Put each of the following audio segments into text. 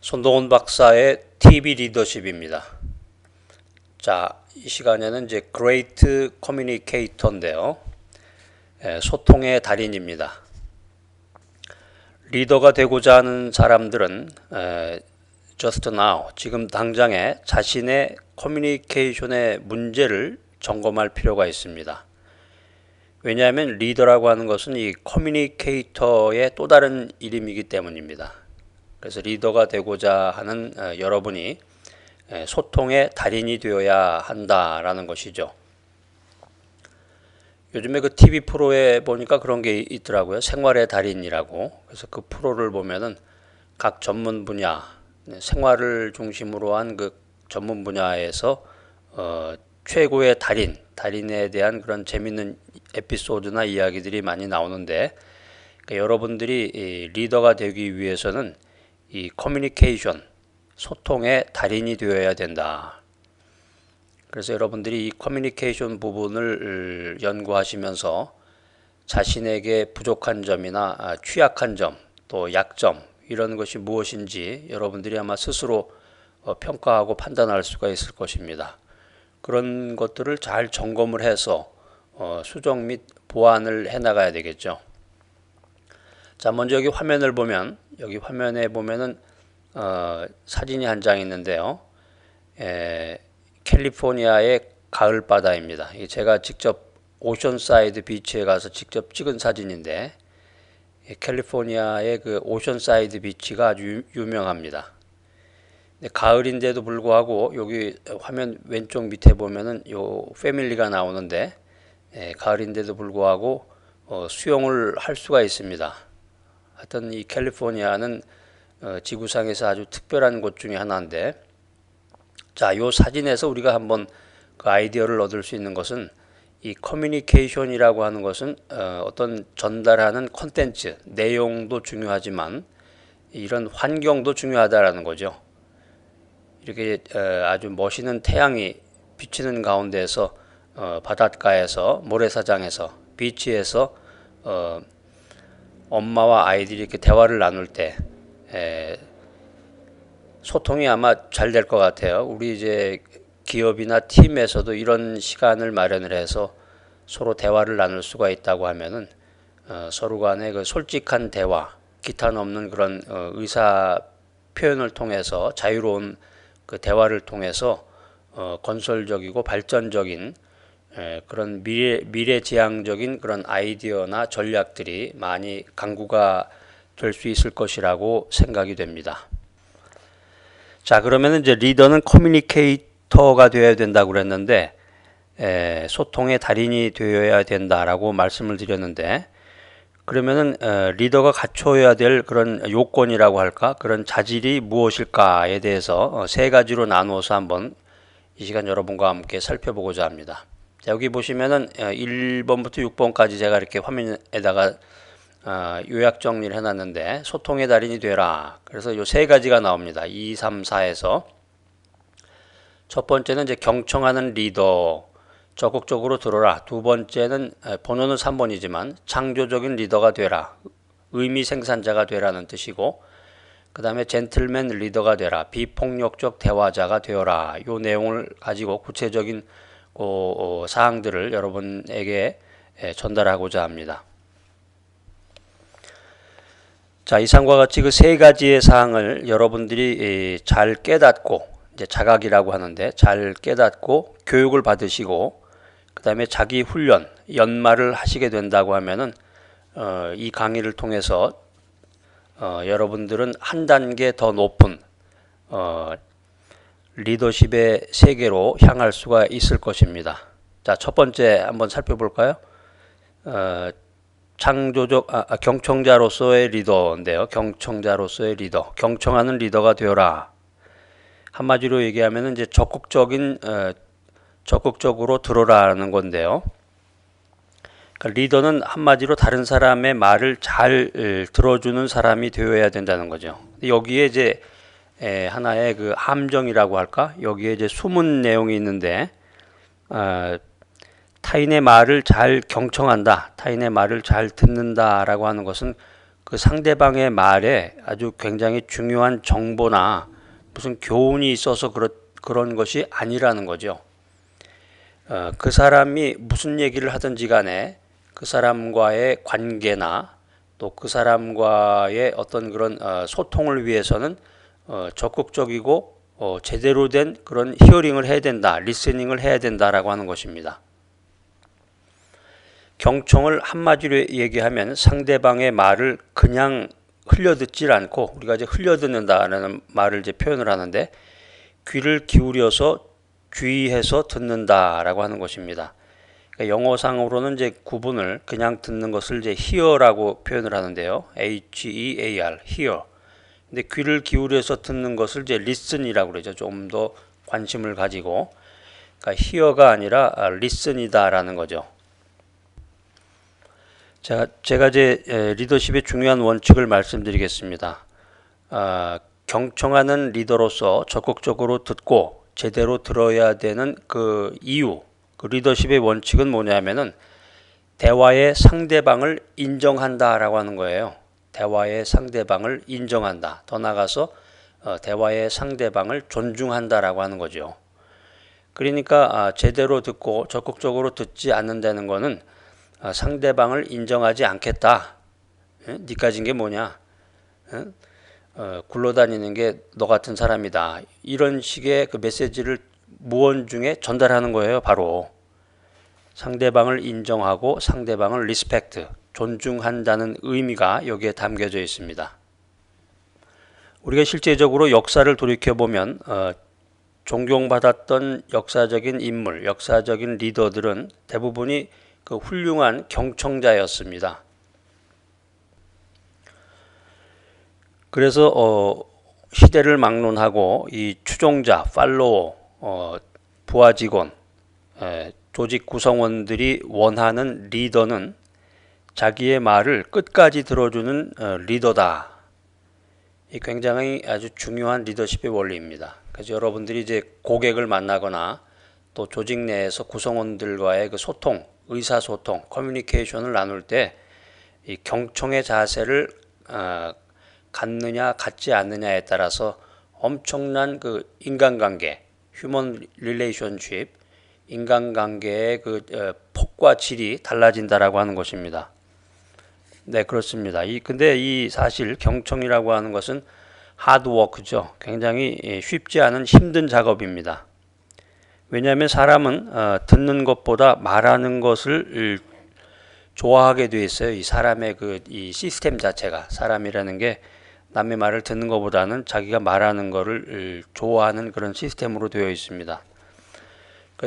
손동훈 박사의 TV 리더십입니다. 자, 이 시간에는 이제 Great Communicator인데요. 소통의 달인입니다. 리더가 되고자 하는 사람들은 just now, 지금 당장에 자신의 커뮤니케이션의 문제를 점검할 필요가 있습니다. 왜냐하면 리더라고 하는 것은 이 커뮤니케이터의 또 다른 이름이기 때문입니다. 그래서 리더가 되고자 하는 여러분이 소통의 달인이 되어야 한다라는 것이죠. 요즘에 그 TV 프로에 보니까 그런 게 있더라고요. 생활의 달인이라고. 그래서 그 프로를 보면은 각 전문 분야, 생활을 중심으로 한 그 전문 분야에서 최고의 달인에 대한 그런 재밌는 에피소드나 이야기들이 많이 나오는데, 그러니까 여러분들이 리더가 되기 위해서는 이 커뮤니케이션, 소통의 달인이 되어야 된다. 그래서 여러분들이 이 커뮤니케이션 부분을 연구하시면서 자신에게 부족한 점이나 취약한 점, 또 약점, 이런 것이 무엇인지 여러분들이 아마 스스로 평가하고 판단할 수가 있을 것입니다. 그런 것들을 잘 점검을 해서 수정 및 보완을 해나가야 되겠죠. 자, 먼저 여기 화면을 보면, 여기 화면에 보면은 사진이 한 장 있는데요. 캘리포니아의 가을 바다입니다. 제가 직접 오션사이드 비치에 가서 직접 찍은 사진인데, 캘리포니아의 그 오션사이드 비치가 아주 유명합니다. 가을인데도 불구하고 여기 화면 왼쪽 밑에 보면은 요 패밀리가 나오는데, 가을인데도 불구하고 수영을 할 수가 있습니다. 하여튼 이 캘리포니아는 지구상에서 아주 특별한 곳 중에 하나인데, 자, 요 사진에서 우리가 한번 그 아이디어를 얻을 수 있는 것은, 이 커뮤니케이션이라고 하는 것은 어떤 전달하는 콘텐츠, 내용도 중요하지만 이런 환경도 중요하다라는 거죠. 이렇게 아주 멋있는 태양이 비치는 가운데서 바닷가에서, 모래사장에서, 비치에서 엄마와 아이들이 이렇게 대화를 나눌 때 소통이 아마 잘 될 것 같아요. 우리 이제 기업이나 팀에서도 이런 시간을 마련을 해서 서로 대화를 나눌 수가 있다고 하면은 서로 간의 그 솔직한 대화, 기탄 없는 그런 의사 표현을 통해서, 자유로운 그 대화를 통해서 건설적이고 발전적인 그런 미래지향적인 그런 아이디어나 전략들이 많이 강구가 될 수 있을 것이라고 생각이 됩니다. 자, 그러면 이제 리더는 커뮤니케이터가 되어야 된다고 그랬는데, 소통의 달인이 되어야 된다라고 말씀을 드렸는데, 그러면은 리더가 갖춰야 될 그런 요건이라고 할까, 그런 자질이 무엇일까에 대해서 세 가지로 나누어서 한번 이 시간 여러분과 함께 살펴보고자 합니다. 자, 여기 보시면은 1번부터 6번까지 제가 이렇게 화면에다가 요약 정리를 해놨는데, 소통의 달인이 되라. 그래서 요 세 가지가 나옵니다. 2, 3, 4에서. 첫 번째는 이제 경청하는 리더, 적극적으로 들어라. 두 번째는 번호는 3번이지만 창조적인 리더가 되라. 의미 생산자가 되라는 뜻이고, 그 다음에 젠틀맨 리더가 되라. 비폭력적 대화자가 되어라. 요 내용을 가지고 구체적인 사항들을 여러분에게 전달하고자 합니다. 자, 이상과 같이 그 세 가지의 사항을 여러분들이 잘 깨닫고, 이제 자각이라고 하는데, 잘 깨닫고 교육을 받으시고, 그 다음에 자기 훈련, 연마를 하시게 된다고 하면은 이 강의를 통해서 여러분들은 한 단계 더 높은 리더십의 세계로 향할 수가 있을 것입니다. 자, 첫 번째 한번 살펴볼까요? 경청자로서의 리더인데요. 경청자로서의 리더, 경청하는 리더가 되어라. 한마디로 얘기하면 이제 적극적으로 들어라는 건데요. 그러니까 리더는 한마디로 다른 사람의 말을 잘 들어주는 사람이 되어야 된다는 거죠. 여기에 이제 하나의 그 함정이라고 할까? 여기에 이제 숨은 내용이 있는데, 타인의 말을 잘 경청한다, 타인의 말을 잘 듣는다라고 하는 것은 그 상대방의 말에 아주 굉장히 중요한 정보나 무슨 교훈이 있어서 그런 것이 아니라는 거죠. 그 사람이 무슨 얘기를 하든지 간에 그 사람과의 관계나 또 그 사람과의 어떤 그런 소통을 위해서는 적극적이고 제대로 된 그런 히어링을 해야 된다, 리스닝을 해야 된다라고 하는 것입니다. 경청을 한마디로 얘기하면 상대방의 말을 그냥 흘려듣질 않고, 우리가 이제 흘려듣는다라는 말을 이제 표현을 하는데, 귀를 기울여서 주의해서 듣는다라고 하는 것입니다. 그러니까 영어상으로는 이제 구분을 그냥 듣는 것을 이제 hear라고 표현을 하는데요. H-E-A-R, hear. 근데 귀를 기울여서 듣는 것을 이제 listen이라고 그러죠. 좀 더 관심을 가지고. 그러니까 hear가 아니라 listen이다라는 거죠. 자, 제가 이제 리더십의 중요한 원칙을 말씀드리겠습니다. 경청하는 리더로서 적극적으로 듣고 제대로 들어야 되는 그 이유, 그 리더십의 원칙은 뭐냐면은 대화의 상대방을 인정한다라고 하는 거예요. 대화의 상대방을 인정한다. 더 나아가서 대화의 상대방을 존중한다라고 하는 거죠. 그러니까 제대로 듣고 적극적으로 듣지 않는다는 거는 상대방을 인정하지 않겠다. 니 가진 게 뭐냐? 굴러다니는 게 너 같은 사람이다. 이런 식의 그 메시지를 무언중에 전달하는 거예요. 바로 상대방을 인정하고 상대방을 리스펙트, 존중한다는 의미가 여기에 담겨져 있습니다. 우리가 실제적으로 역사를 돌이켜보면 존경받았던 역사적인 인물, 역사적인 리더들은 대부분이 그 훌륭한 경청자였습니다. 그래서 시대를 막론하고 이 추종자, 팔로워, 부하 직원, 조직 구성원들이 원하는 리더는 자기의 말을 끝까지 들어주는 리더다. 이 굉장히 아주 중요한 리더십의 원리입니다. 그래서 여러분들이 이제 고객을 만나거나 또 조직 내에서 구성원들과의 그 소통, 의사소통, 커뮤니케이션을 나눌 때 이 경청의 자세를 갖느냐 갖지 않느냐에 따라서 엄청난 그 인간관계, 휴먼 릴레이션십, 인간관계의 그 폭과 질이 달라진다라고 하는 것입니다. 네, 그렇습니다. 근데 이 사실 경청이라고 하는 것은 하드워크죠. 굉장히 쉽지 않은 힘든 작업입니다. 왜냐하면 사람은 듣는 것보다 말하는 것을 좋아하게 돼 있어요. 이 사람의 이 시스템 자체가, 사람이라는 게 남의 말을 듣는 것보다는 자기가 말하는 것을 좋아하는 그런 시스템으로 되어 있습니다.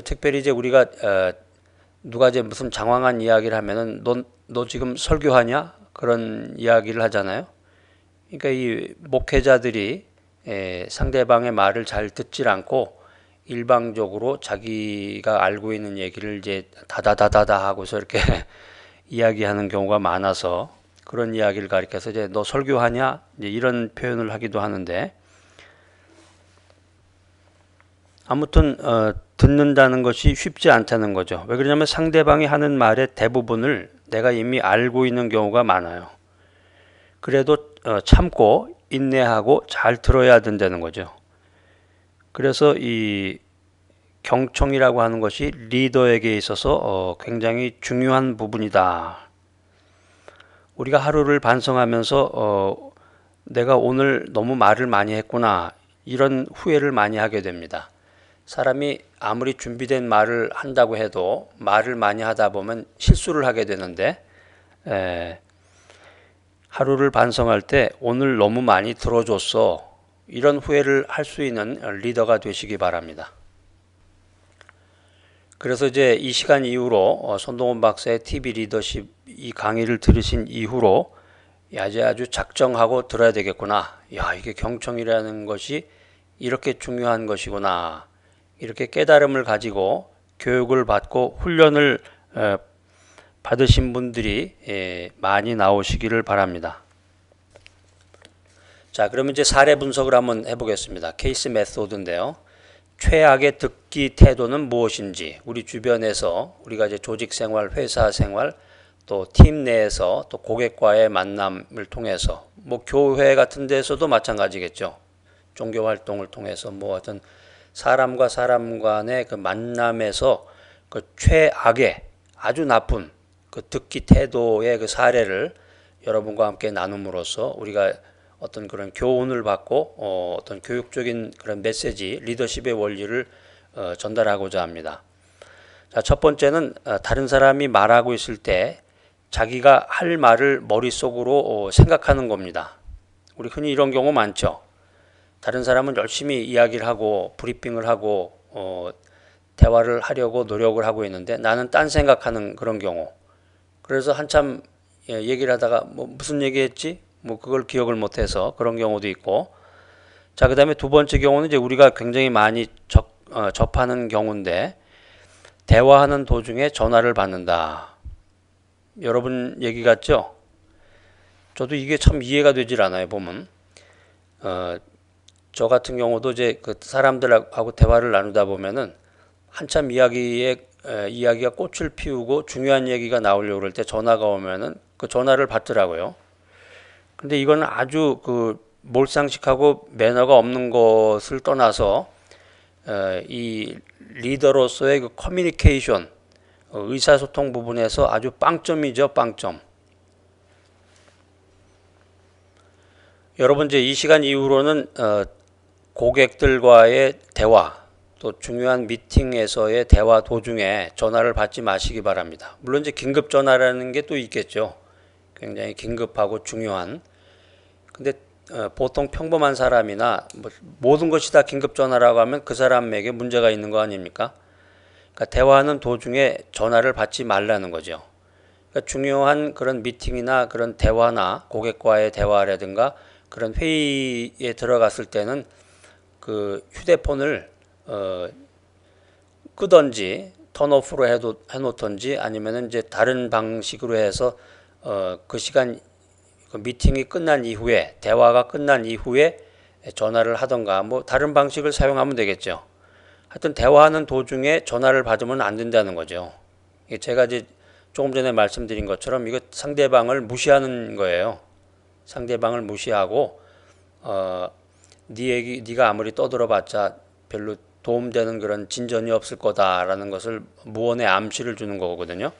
특별히 이제 우리가 누가 이제 무슨 장황한 이야기를 하면은 너 지금 설교하냐? 그런 이야기를 하잖아요. 그러니까 이 목회자들이 상대방의 말을 잘 듣질 않고 일방적으로 자기가 알고 있는 얘기를 이제 다다다다다 하고서 이렇게 이야기하는 경우가 많아서 그런 이야기를 가리켜서 이제 너 설교하냐? 이제 이런 표현을 하기도 하는데, 아무튼 듣는다는 것이 쉽지 않다는 거죠. 왜 그러냐면 상대방이 하는 말의 대부분을 내가 이미 알고 있는 경우가 많아요. 그래도 참고 인내하고 잘 들어야 된다는 거죠. 그래서 이 경청이라고 하는 것이 리더에게 있어서 굉장히 중요한 부분이다. 우리가 하루를 반성하면서 내가 오늘 너무 말을 많이 했구나, 이런 후회를 많이 하게 됩니다. 사람이 아무리 준비된 말을 한다고 해도 말을 많이 하다 보면 실수를 하게 되는데, 하루를 반성할 때 오늘 너무 많이 들어줬어, 이런 후회를 할 수 있는 리더가 되시기 바랍니다. 그래서 이제 이 시간 이후로 손동원 박사의 TV 리더십 이 강의를 들으신 이후로 아주 작정하고 들어야 되겠구나. 야, 이게 경청이라는 것이 이렇게 중요한 것이구나. 이렇게 깨달음을 가지고 교육을 받고 훈련을 받으신 분들이 많이 나오시기를 바랍니다. 자, 그러면 이제 사례 분석을 한번 해보겠습니다. 케이스 메소드인데요. 최악의 듣기 태도는 무엇인지, 우리 주변에서 우리가 이제 조직 생활, 회사 생활, 또 팀 내에서 또 고객과의 만남을 통해서 뭐 교회 같은 데서도 마찬가지겠죠. 종교 활동을 통해서 뭐 어떤 사람과 사람 간의 그 만남에서 그 최악의 아주 나쁜 그 득기 태도의 그 사례를 여러분과 함께 나눔으로써 우리가 어떤 그런 교훈을 받고 어떤 교육적인 그런 메시지, 리더십의 원리를 전달하고자 합니다. 자, 첫 번째는 다른 사람이 말하고 있을 때 자기가 할 말을 머릿속으로 생각하는 겁니다. 우리 흔히 이런 경우 많죠. 다른 사람은 열심히 이야기를 하고 브리핑을 하고 대화를 하려고 노력을 하고 있는데 나는 딴 생각하는 그런 경우. 그래서 한참 얘기를 하다가 뭐 무슨 얘기했지? 뭐 그걸 기억을 못해서 그런 경우도 있고. 자, 그다음에 두 번째 경우는 이제 우리가 굉장히 많이 접하는 경우인데 대화하는 도중에 전화를 받는다. 여러분 얘기 같죠? 저도 이게 참 이해가 되질 않아요, 보면. 저 같은 경우도 이제 그 사람들하고 대화를 나누다 보면은 한참 이야기가 꽃을 피우고 중요한 얘기가 나오려고 그럴 때 전화가 오면은 그 전화를 받더라고요. 근데 이건 아주 그 몰상식하고 매너가 없는 것을 떠나서 이 리더로서의 그 커뮤니케이션, 의사소통 부분에서 아주 빵점이죠, 빵점. 여러분 이제 이 시간 이후로는 고객들과의 대화, 또 중요한 미팅에서의 대화 도중에 전화를 받지 마시기 바랍니다. 물론 이제 긴급 전화라는 게 또 있겠죠. 굉장히 긴급하고 중요한. 근데 보통 평범한 사람이나 뭐 모든 것이 다 긴급 전화라고 하면 그 사람에게 문제가 있는 거 아닙니까? 그러니까 대화하는 도중에 전화를 받지 말라는 거죠. 그러니까 중요한 그런 미팅이나 그런 대화나 고객과의 대화라든가 그런 회의에 들어갔을 때는 그 휴대폰을 끄던지 턴오프로 해놓던지 아니면은 이제 다른 방식으로 해서 그 시간 그 미팅이 끝난 이후에 대화가 끝난 이후에 전화를 하던가 뭐 다른 방식을 사용하면 되겠죠. 하여튼 대화하는 도중에 전화를 받으면 안 된다는 거죠. 제가 이제 조금 전에 말씀드린 것처럼 이거 상대방을 무시하는 거예요. 상대방을 무시하고 네가 아무리 떠들어봤자 별로 도움되는 그런 진전이 없을 거다라는 것을 무언의 암시를 주는 거거든요.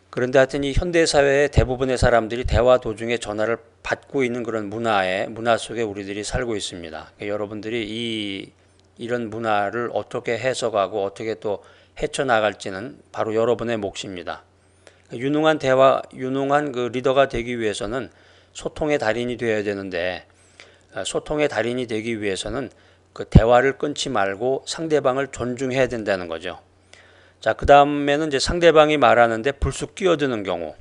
그런데 하여튼 이 현대사회의 대부분의 사람들이 대화 도중에 전화를 받고 있는 그런 문화 속에 우리들이 살고 있습니다. 그러니까 여러분들이 이런 문화를 어떻게 해석하고 어떻게 또 헤쳐나갈지는 바로 여러분의 몫입니다. 유능한 그 리더가 되기 위해서는 소통의 달인이 되어야 되는데 소통의 달인이 되기 위해서는 그 대화를 끊지 말고 상대방을 존중해야 된다는 거죠. 자, 그 다음에는 이제 상대방이 말하는데 불쑥 끼어드는 경우.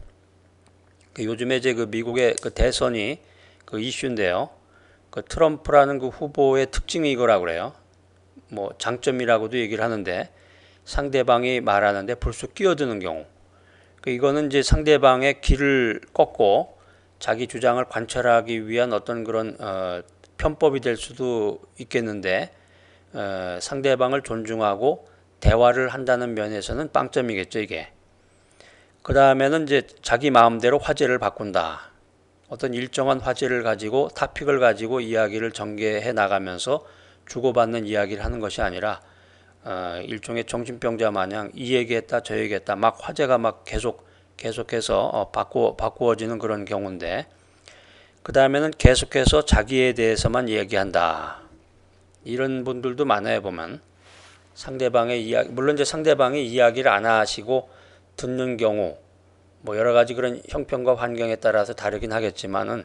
요즘에 이제 그 미국의 그 대선이 그 이슈인데요. 그 트럼프라는 그 후보의 특징이 이거라고 그래요. 뭐 장점이라고도 얘기를 하는데 상대방이 말하는데 불쑥 끼어드는 경우. 이거는 이제 상대방의 길을 꺾고 자기 주장을 관철하기 위한 어떤 그런 편법이 될 수도 있겠는데 상대방을 존중하고 대화를 한다는 면에서는 빵점이겠죠, 이게. 그 다음에는 이제 자기 마음대로 화제를 바꾼다. 어떤 일정한 화제를 가지고 토픽을 가지고 이야기를 전개해 나가면서 주고받는 이야기를 하는 것이 아니라 일종의 정신병자 마냥 이 얘기했다 저 얘기했다 막 화제가 막 계속해서 바꾸어지는 그런 경우인데 그 다음에는 계속해서 자기에 대해서만 얘기한다. 이런 분들도 많아요, 보면. 상대방의 이야기, 물론 이제 상대방이 이야기를 안 하시고 듣는 경우, 뭐 여러 가지 그런 형편과 환경에 따라서 다르긴 하겠지만은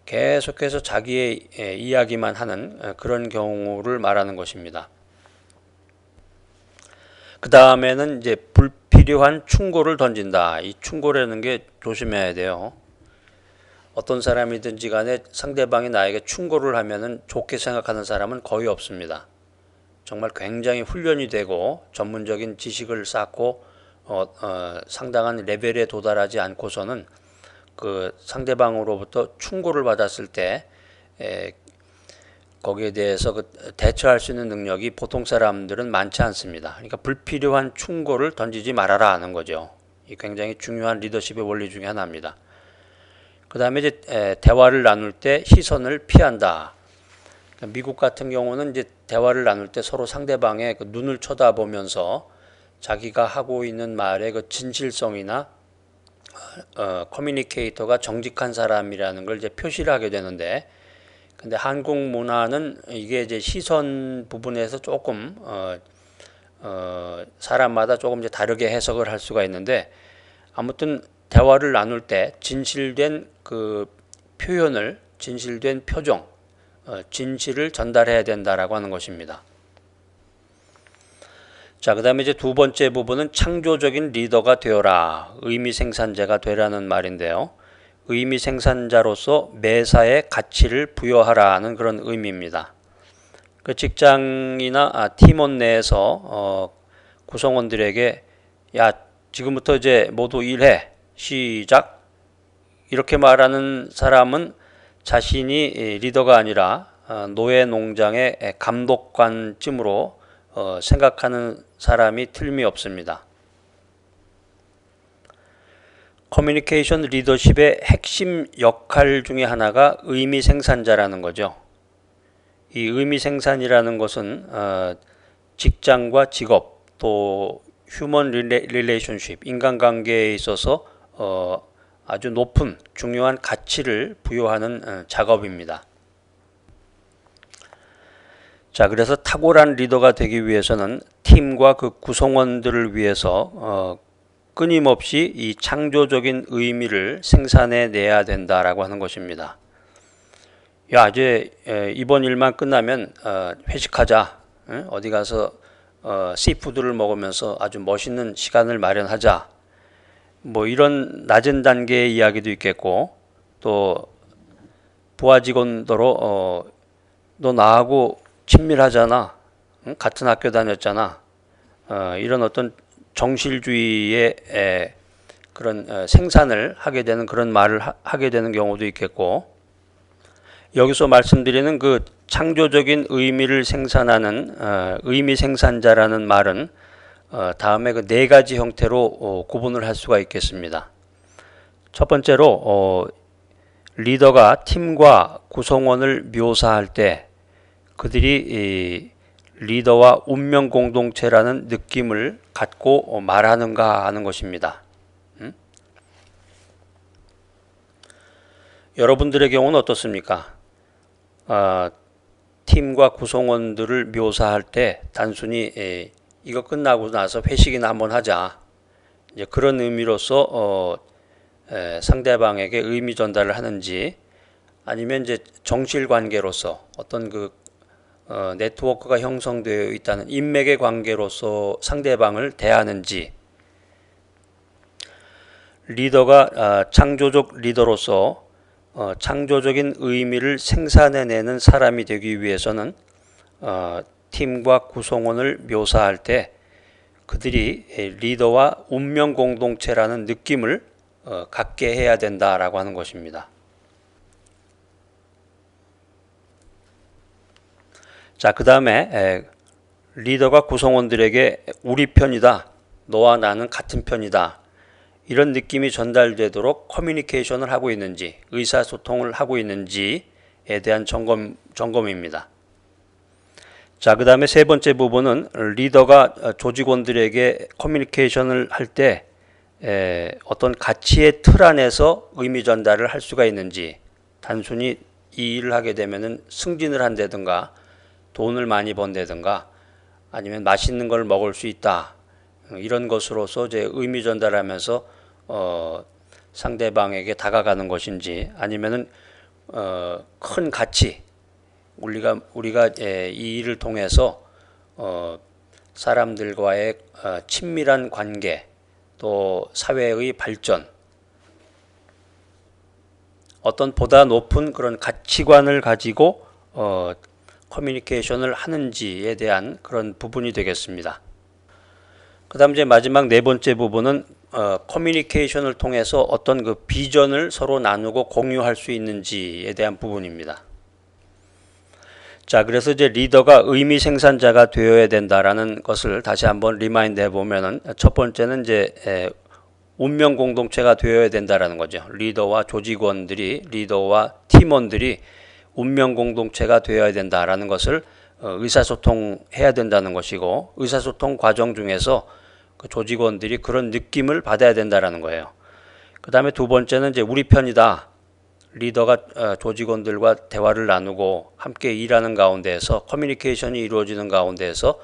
계속해서 자기의 이야기만 하는 그런 경우를 말하는 것입니다. 그 다음에는 이제 불필요한 충고를 던진다. 이 충고라는 게 조심해야 돼요. 어떤 사람이든지 간에 상대방이 나에게 충고를 하면은 좋게 생각하는 사람은 거의 없습니다. 정말 굉장히 훈련이 되고 전문적인 지식을 쌓고 상당한 레벨에 도달하지 않고서는 그 상대방으로부터 충고를 받았을 때 거기에 대해서 대처할 수 있는 능력이 보통 사람들은 많지 않습니다. 그러니까 불필요한 충고를 던지지 말아라 하는 거죠. 이 굉장히 중요한 리더십의 원리 중에 하나입니다. 그 다음에 이제 대화를 나눌 때 시선을 피한다. 미국 같은 경우는 이제 대화를 나눌 때 서로 상대방의 그 눈을 쳐다보면서 자기가 하고 있는 말의 그 진실성이나 커뮤니케이터가 정직한 사람이라는 걸 이제 표시를 하게 되는데, 근데 한국 문화는 이게 이제 시선 부분에서 조금 사람마다 조금 이제 다르게 해석을 할 수가 있는데, 아무튼 대화를 나눌 때 진실된 그 표현을, 진실된 표정, 진실을 전달해야 된다라고 하는 것입니다. 자, 그 다음에 이제 두 번째 부분은 창조적인 리더가 되어라, 의미 생산자가 되라는 말인데요. 의미 생산자로서 매사에 가치를 부여하라는 그런 의미입니다. 그 직장이나 팀원 내에서 구성원들에게 야, 지금부터 이제 모두 일해, 시작, 이렇게 말하는 사람은 자신이 리더가 아니라 노예 농장의 감독관쯤으로 생각하는 사람이 틀림이 없습니다. 커뮤니케이션 리더십의 핵심 역할 중에 하나가 의미 생산자라는 거죠. 이 의미 생산이라는 것은 직장과 직업, 또 휴먼 릴레이션십, 인간관계에 있어서 아주 높은 중요한 가치를 부여하는 작업입니다. 자, 그래서 탁월한 리더가 되기 위해서는 팀과 그 구성원들을 위해서 끊임없이 이 창조적인 의미를 생산해 내야 된다라고 하는 것입니다. 야, 이제 이번 일만 끝나면 회식하자. 어디 가서 씨푸드를 먹으면서 아주 멋있는 시간을 마련하자. 뭐 이런 낮은 단계의 이야기도 있겠고, 또 부하 직원더러 너 나하고 친밀하잖아. 같은 학교 다녔잖아. 이런 어떤 정실주의의 그런 생산을 하게 되는 그런 말을 하게 되는 경우도 있겠고, 여기서 말씀드리는 그 창조적인 의미를 생산하는 의미 생산자라는 말은 다음에 그 네 가지 형태로 구분을 할 수가 있겠습니다. 첫 번째로 리더가 팀과 구성원을 묘사할 때 그들이 리더와 운명 공동체라는 느낌을 갖고 말하는가 하는 것입니다. 여러분들의 경우는 어떻습니까? 팀과 구성원들을 묘사할 때 단순히 이거 끝나고 나서 회식이나 한번 하자, 이제 그런 의미로서 상대방에게 의미 전달을 하는지, 아니면 이제 정실 관계로서 어떤 그 네트워크가 형성되어 있다는 인맥의 관계로서 상대방을 대하는지, 리더가 창조적 리더로서 창조적인 의미를 생산해내는 사람이 되기 위해서는 팀과 구성원을 묘사할 때 그들이 리더와 운명 공동체라는 느낌을 갖게 해야 된다라고 하는 것입니다. 자, 그 다음에 리더가 구성원들에게 우리 편이다, 너와 나는 같은 편이다, 이런 느낌이 전달되도록 커뮤니케이션을 하고 있는지, 의사소통을 하고 있는지에 대한 점검입니다. 자, 그 다음에 세 번째 부분은 리더가 조직원들에게 커뮤니케이션을 할 때 어떤 가치의 틀 안에서 의미 전달을 할 수가 있는지, 단순히 이 일을 하게 되면은 승진을 한다든가 돈을 많이 번다든가 아니면 맛있는 걸 먹을 수 있다, 이런 것으로서 이제 의미 전달하면서 상대방에게 다가가는 것인지, 아니면은 큰 가치, 우리가 이 일을 통해서 사람들과의 친밀한 관계, 또 사회의 발전, 어떤 보다 높은 그런 가치관을 가지고 커뮤니케이션을 하는지에 대한 그런 부분이 되겠습니다. 그 다음 이제 마지막 네 번째 부분은 커뮤니케이션을 통해서 어떤 그 비전을 서로 나누고 공유할 수 있는지에 대한 부분입니다. 자, 그래서 이제 리더가 의미 생산자가 되어야 된다라는 것을 다시 한번 리마인드 해보면은, 첫 번째는 이제 운명 공동체가 되어야 된다라는 거죠. 리더와 조직원들이, 리더와 팀원들이 운명 공동체가 되어야 된다라는 것을 의사소통해야 된다는 것이고, 의사소통 과정 중에서 그 조직원들이 그런 느낌을 받아야 된다라는 거예요. 그 다음에 두 번째는 이제 우리 편이다. 리더가 조직원들과 대화를 나누고 함께 일하는 가운데에서 커뮤니케이션이 이루어지는 가운데에서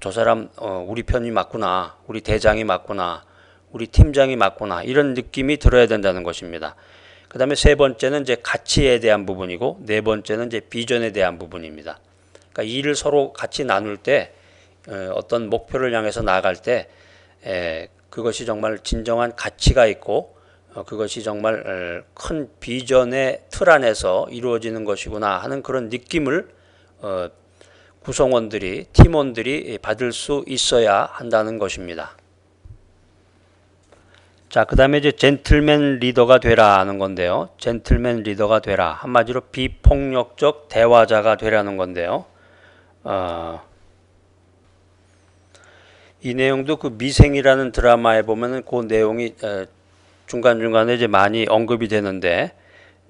저 사람 우리 편이 맞구나, 우리 대장이 맞구나, 우리 팀장이 맞구나, 이런 느낌이 들어야 된다는 것입니다. 그 다음에 세 번째는 이제 가치에 대한 부분이고, 네 번째는 이제 비전에 대한 부분입니다. 그러니까 일을 서로 같이 나눌 때 어떤 목표를 향해서 나아갈 때 그것이 정말 진정한 가치가 있고 그것이 정말 큰 비전의 틀 안에서 이루어지는 것이구나 하는 그런 느낌을 구성원들이, 팀원들이 받을 수 있어야 한다는 것입니다. 자, 그 다음에 이제 젠틀맨 리더가 되라 하는 건데요. 젠틀맨 리더가 되라. 한마디로 비폭력적 대화자가 되라는 건데요. 이 내용도 그 미생이라는 드라마에 보면은 그 내용이 중간중간에 이제 많이 언급이 되는데,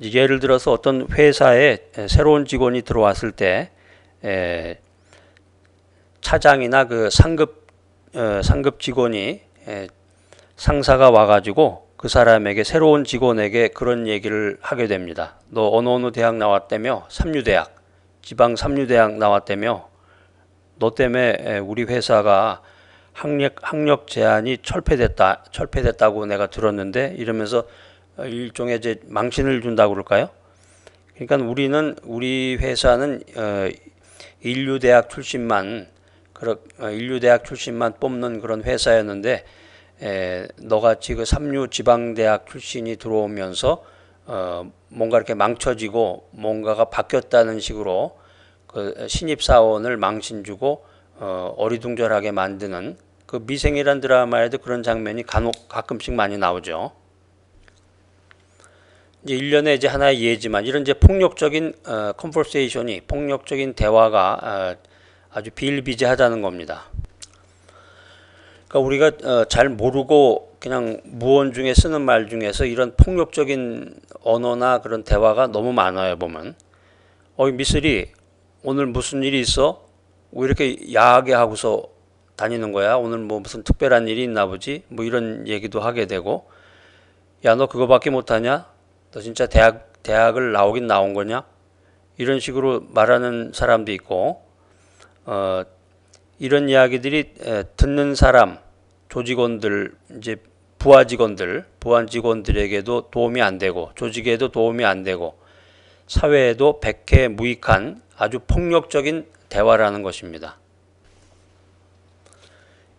예를 들어서 어떤 회사에 새로운 직원이 들어왔을 때 차장이나 그 상급 직원이 상사가 와가지고 그 사람에게, 새로운 직원에게 그런 얘기를 하게 됩니다. 너 어느 대학 나왔다며? 삼류대학, 지방 삼류대학 나왔다며? 너 때문에 우리 회사가 학력 제한이 철폐됐다고 내가 들었는데, 이러면서 일종의 이제 망신을 준다고 그럴까요? 그러니까 우리 회사는 인류대학 출신만 뽑는 그런 회사였는데, 너같이 그 삼류 지방대학 출신이 들어오면서 뭔가 이렇게 망쳐지고 뭔가가 바뀌었다는 식으로 그 신입사원을 망신 주고 어리둥절하게 만드는, 그 미생이란 드라마에도 그런 장면이 가끔씩 많이 나오죠. 이제 일련의 이제 하나의 예지만, 이런 이제 폭력적인 컨버세이션이, 폭력적인 대화가 아주 비일비재하다는 겁니다. 그러니까 우리가 잘 모르고 그냥 무언 중에 쓰는 말 중에서 이런 폭력적인 언어나 그런 대화가 너무 많아요. 보면 미쓰리 오늘 무슨 일이 있어? 왜 이렇게 야하게 하고서 다니는 거야? 오늘 뭐 무슨 특별한 일이 있나 보지? 뭐 이런 얘기도 하게 되고, 야, 너 그거밖에 못하냐? 너 진짜 대학을 나오긴 나온 거냐? 이런 식으로 말하는 사람도 있고, 이런 이야기들이 듣는 사람, 조직원들, 이제 부하 직원들에게도 도움이 안 되고, 조직에도 도움이 안 되고, 사회에도 백해무익한 아주 폭력적인 대화라는 것입니다.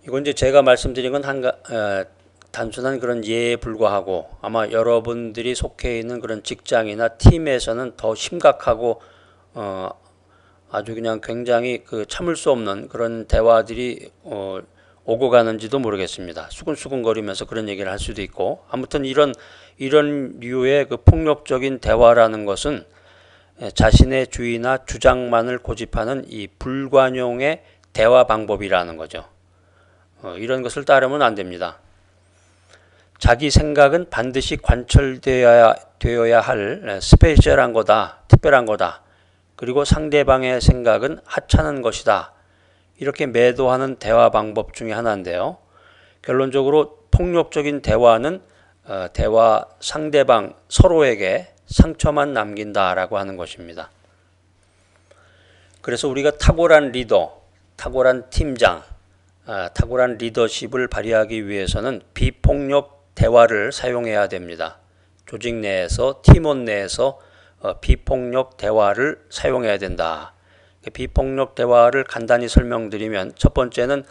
이건 이제 제가 말씀드린 건 단순한 그런 예에 불과하고, 아마 여러분들이 속해 있는 그런 직장이나 팀에서는 더 심각하고 아주 그냥 굉장히 그 참을 수 없는 그런 대화들이 오고 가는지도 모르겠습니다. 수근수근거리면서 그런 얘기를 할 수도 있고, 아무튼 이런 류의 그 폭력적인 대화라는 것은 자신의 주의나 주장만을 고집하는 이 불관용의 대화 방법이라는 거죠. 이런 것을 따르면 안 됩니다. 자기 생각은 반드시 관철되어야 할 스페셜한 거다, 특별한 거다. 그리고 상대방의 생각은 하찮은 것이다. 이렇게 매도하는 대화 방법 중에 하나인데요. 결론적으로 폭력적인 대화는 상대방 서로에게 상처만 남긴다라고 하는 것입니다. 그래서 우리가 탁월한 리더, 탁월한 팀장, 탁월한 리더십을 발휘하기 위해서는 비폭력 대화를 사용해야 됩니다. 조직 내에서, 팀원 내에서 비폭력 대화를 사용해야 된다. 비폭력 대화를 간단히 설명드리면, 첫 번째는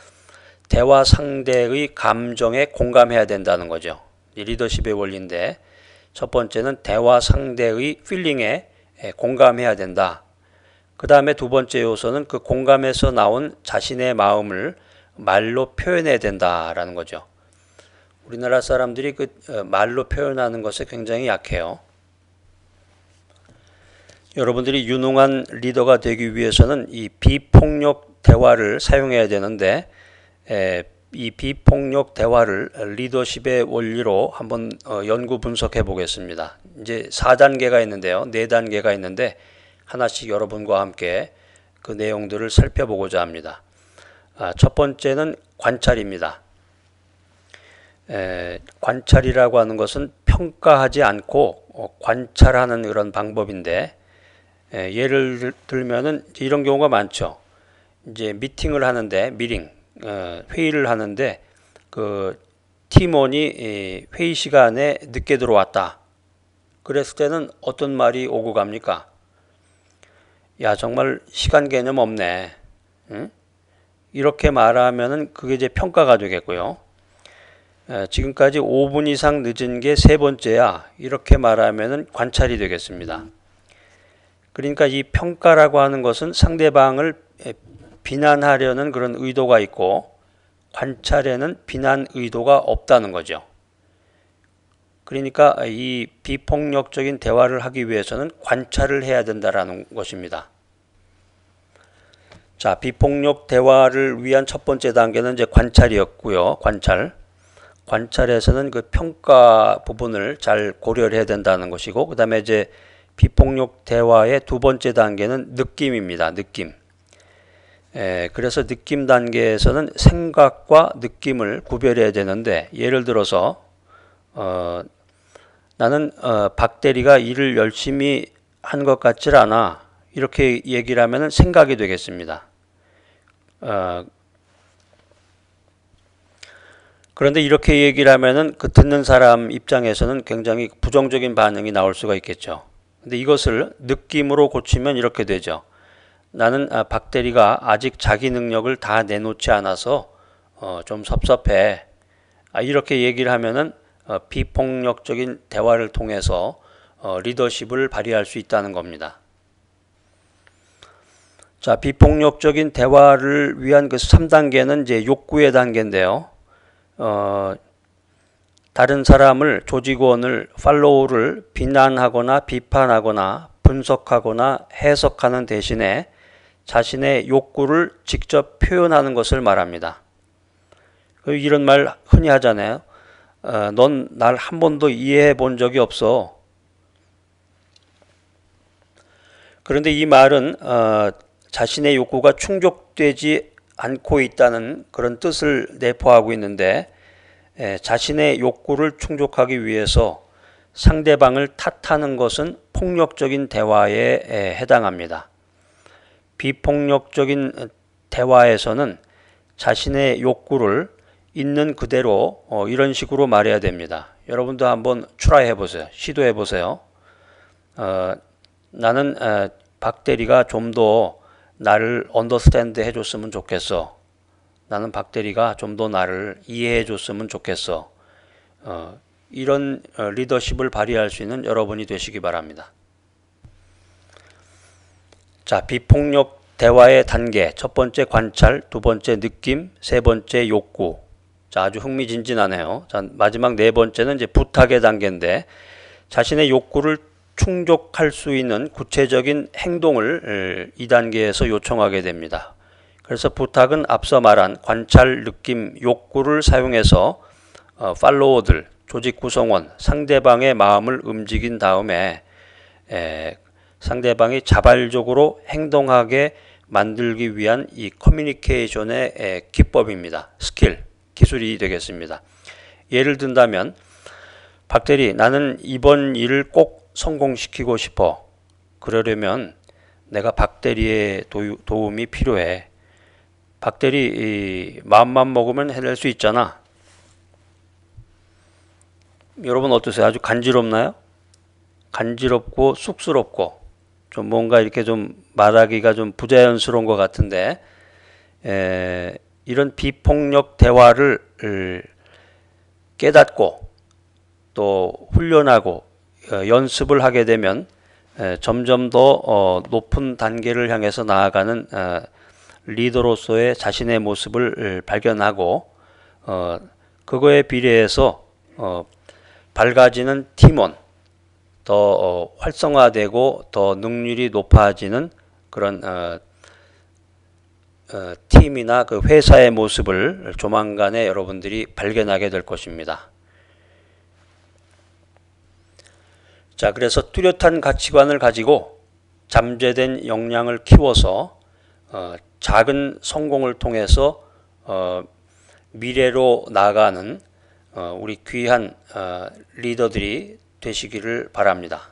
대화 상대의 감정에 공감해야 된다는 거죠. 리더십의 원리인데, 첫 번째는 대화 상대의 필링에 공감해야 된다. 그 다음에 두 번째 요소는 그 공감에서 나온 자신의 마음을 말로 표현해야 된다라는 거죠. 우리나라 사람들이 그 말로 표현하는 것에 굉장히 약해요. 여러분들이 유능한 리더가 되기 위해서는 이 비폭력 대화를 사용해야 되는데, 이 비폭력 대화를 리더십의 원리로 한번 연구 분석해 보겠습니다. 이제 4단계가 있는데요. 4단계가 있는데 하나씩 여러분과 함께 그 내용들을 살펴보고자 합니다. 첫 번째는 관찰입니다. 관찰이라고 하는 것은 평가하지 않고 관찰하는 그런 방법인데, 예를 들면은 이런 경우가 많죠. 이제 미팅을 하는데 회의를 하는데 그 팀원이 회의 시간에 늦게 들어왔다. 그랬을 때는 어떤 말이 오고 갑니까? 야, 정말 시간 개념 없네. 응? 이렇게 말하면은 그게 이제 평가가 되겠고요. 지금까지 5분 이상 늦은 게 세 번째야. 이렇게 말하면은 관찰이 되겠습니다. 그러니까 이 평가라고 하는 것은 상대방을 비난하려는 그런 의도가 있고, 관찰에는 비난 의도가 없다는 거죠. 그러니까 이 비폭력적인 대화를 하기 위해서는 관찰을 해야 된다라는 것입니다. 자, 비폭력 대화를 위한 첫 번째 단계는 이제 관찰이었고요. 관찰에서는 그 평가 부분을 잘 고려를 해야 된다는 것이고, 그 다음에 이제 비폭력 대화의 두 번째 단계는 느낌입니다. 느낌. 그래서 느낌 단계에서는 생각과 느낌을 구별해야 되는데, 예를 들어서 나는 박 대리가 일을 열심히 한 것 같질 않아. 이렇게 얘기를 하면 생각이 되겠습니다. 그런데 이렇게 얘기를 하면은 그 듣는 사람 입장에서는 굉장히 부정적인 반응이 나올 수가 있겠죠. 근데 이것을 느낌으로 고치면 이렇게 되죠. 나는 박 대리가 아직 자기 능력을 다 내놓지 않아서 좀 섭섭해. 이렇게 얘기를 하면은 비폭력적인 대화를 통해서 리더십을 발휘할 수 있다는 겁니다. 자, 비폭력적인 대화를 위한 그 3단계는 이제 욕구의 단계인데요. 다른 사람을, 조직원을, 팔로우를 비난하거나 비판하거나 분석하거나 해석하는 대신에 자신의 욕구를 직접 표현하는 것을 말합니다. 이런 말 흔히 하잖아요. 넌 날 한 번도 이해해 본 적이 없어. 그런데 이 말은 자신의 욕구가 충족되지 않고 있다는 그런 뜻을 내포하고 있는데, 자신의 욕구를 충족하기 위해서 상대방을 탓하는 것은 폭력적인 대화에 해당합니다. 비폭력적인 대화에서는 자신의 욕구를 있는 그대로 이런 식으로 말해야 됩니다. 여러분도 한번 트라이 해보세요. 시도해 보세요. 나는 박 대리가 좀 더 나를 언더스탠드 해줬으면 좋겠어. 나는 박 대리가 좀 더 나를 이해해 줬으면 좋겠어. 이런 리더십을 발휘할 수 있는 여러분이 되시기 바랍니다. 자, 비폭력 대화의 단계. 첫 번째 관찰, 두 번째 느낌, 세 번째 욕구. 자, 아주 흥미진진하네요. 자, 마지막 네 번째는 이제 부탁의 단계인데, 자신의 욕구를 충족할 수 있는 구체적인 행동을 2단계에서 요청하게 됩니다. 그래서 부탁은 앞서 말한 관찰, 느낌, 욕구를 사용해서 팔로워들, 조직 구성원, 상대방의 마음을 움직인 다음에 상대방이 자발적으로 행동하게 만들기 위한 이 커뮤니케이션의 기법입니다. 기술이 되겠습니다. 예를 든다면, 박 대리, 나는 이번 일을 꼭 성공시키고 싶어. 그러려면 내가 박 대리의 도움이 필요해. 박 대리 마음만 먹으면 해낼 수 있잖아. 여러분 어떠세요? 아주 간지럽나요? 간지럽고 쑥스럽고 좀 뭔가 이렇게 좀 말하기가 좀 부자연스러운 것 같은데, 이런 비폭력 대화를 깨닫고 또 훈련하고 연습을 하게 되면 점점 더 높은 단계를 향해서 나아가는 리더로서의 자신의 모습을 발견하고, 그거에 비례해서 밝아지는 팀원, 더 활성화되고 더 능률이 높아지는 그런 팀이나 그 회사의 모습을 조만간에 여러분들이 발견하게 될 것입니다. 자, 그래서 뚜렷한 가치관을 가지고 잠재된 역량을 키워서 작은 성공을 통해서 미래로 나아가는 우리 귀한 리더들이 되시기를 바랍니다.